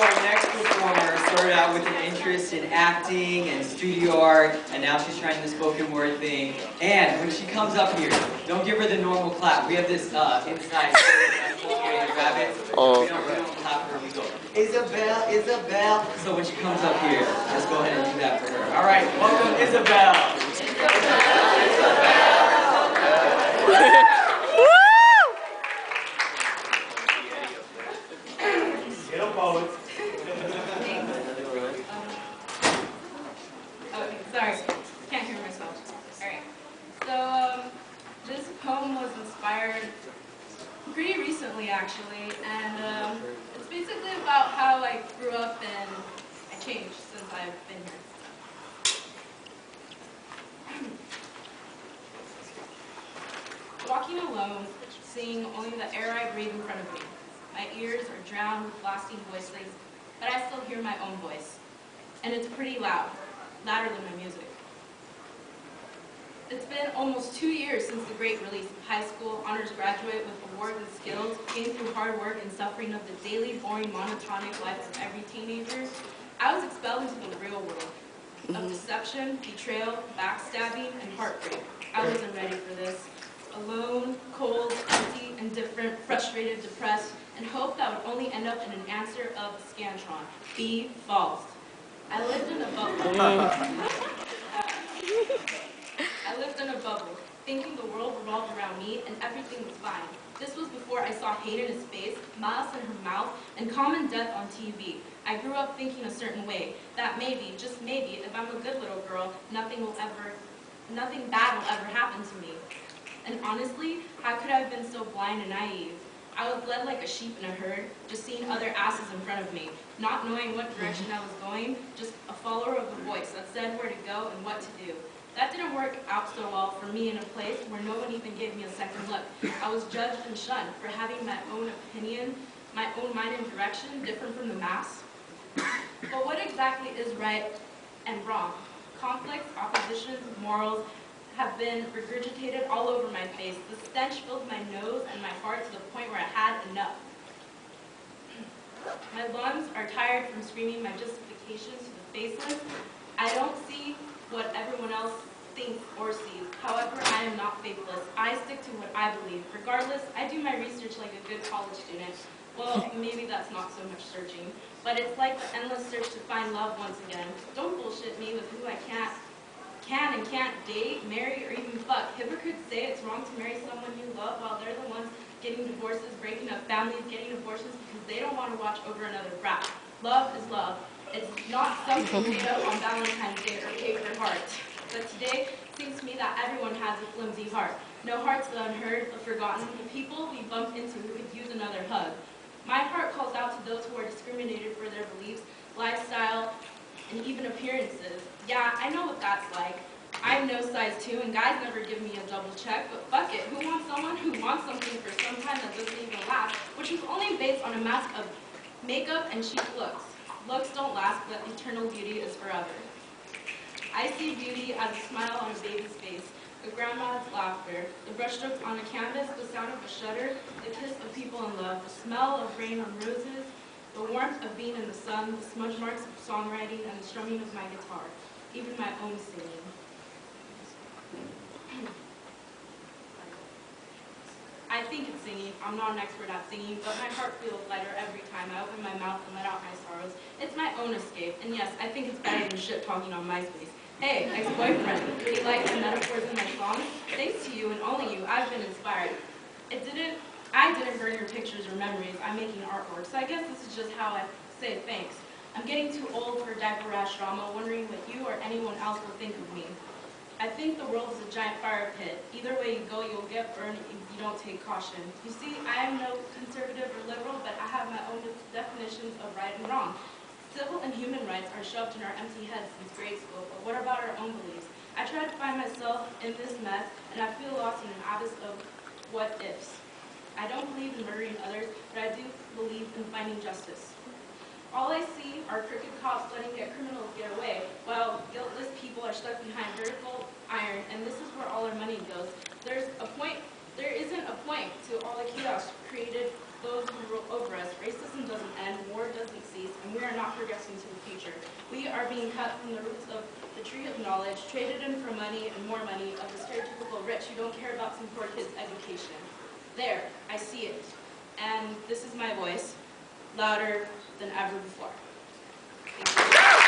our next performer started out with an interest in acting and studio art, and now she's trying the spoken word thing. And when she comes up here, don't give her the normal clap. We have this inside Uncultivated Rabbits. We don't clap her. We go, Isabel, Isabel. So when she comes up here, just go ahead and do that for her. All right, welcome Isabel. Isabel. Okay, sorry, can't hear myself. Alright, so this poem was inspired pretty recently actually, and it's basically about how I grew up and I changed since I've been here. Walking alone, seeing only the air I breathe in front of me. My ears are drowned with blasting voices, but I still hear my own voice. And it's pretty loud, louder than my music. It's been almost 2 years since the great release of high school, honors graduate with awards and skills, came through hard work and suffering of the daily, boring, monotonic life of every teenager. I was expelled into the real world of deception, betrayal, backstabbing, and heartbreak. I wasn't ready for this. Alone, cold, empty, indifferent, frustrated, depressed, and hoped that would only end up in an answer of the Scantron. Be false. I lived in a bubble, thinking the world revolved around me and everything was fine. This was before I saw hate in his face, malice in her mouth, and common death on TV. I grew up thinking a certain way, that maybe, just maybe, if I'm a good little girl, nothing bad will ever happen to me. And honestly, how could I have been so blind and naive? I was led like a sheep in a herd, just seeing other asses in front of me, not knowing what direction I was going, just a follower of the voice that said where to go and what to do. That didn't work out so well for me in a place where no one even gave me a second look. I was judged and shunned for having my own opinion, my own mind and direction, different from the mass. But what exactly is right and wrong? Conflicts, oppositions, morals, have been regurgitated all over my face. The stench filled my nose and my heart to the point where I had enough. My lungs are tired from screaming my justifications to the faceless. I don't see what everyone else thinks or sees. However, I am not faithless. I stick to what I believe. Regardless, I do my research like a good college student. Well, maybe that's not so much searching, but it's like the endless search to find love once again. Don't bullshit me with who I can and can't date, marry, or even fuck. Hypocrites say it's wrong to marry someone you love while they're the ones getting divorces, breaking up families, getting abortions because they don't want to watch over another brat. Love is love. It's not something made up on Valentine's Day or paper hearts. But today, it seems to me that everyone has a flimsy heart. No heart's the unheard, the forgotten, the people we bumped into who could use another hug. My heart calls out to those who are discriminated for their beliefs, lifestyle, and even appearances. Yeah, I know what that's like. I'm no size 2, and guys never give me a double check, but fuck it, who wants someone who wants something for some time that doesn't even last, which is only based on a mask of makeup and cheap looks. Looks don't last, but eternal beauty is forever. I see beauty as a smile on a baby's face, a grandma's laughter, the brushstrokes on a canvas, the sound of a shutter, the kiss of people in love, the smell of rain on roses, the warmth of being in the sun, the smudge marks of songwriting, and the strumming of my guitar, even my own singing. I think it's singing. I'm not an expert at singing, but my heart feels lighter every time I open my mouth and let out my sorrows. It's my own escape, and yes, I think it's better than shit talking on MySpace. Hey, ex-boyfriend, do you like the metaphors in my songs? Thanks to you and only you, I've been inspired. I didn't burn your pictures or memories. I'm making artwork, so I guess this is just how I say thanks. I'm getting too old for diaper rash drama, wondering what you or anyone else will think of me. I think the world is a giant fire pit. Either way you go, you'll get burned if you don't take caution. You see, I am no conservative or liberal, but I have my own definitions of right and wrong. Civil and human rights are shoved in our empty heads since grade school, but what about our own beliefs? I try to find myself in this mess, and I feel lost in an abyss of what-ifs. I don't believe in murdering others, but I do believe in finding justice. All I see are crooked cops letting criminals get away, while guiltless people are stuck behind vertical iron, and this is where all our money goes. There isn't a point to all the chaos created those who rule over us. Racism doesn't end, war doesn't cease, and not progressing to the future. We are being cut from the roots of the tree of knowledge, traded in for money and more money of the stereotypical rich who don't care about some poor kid's education. There, I see it. And this is my voice, louder than ever before. Thank you.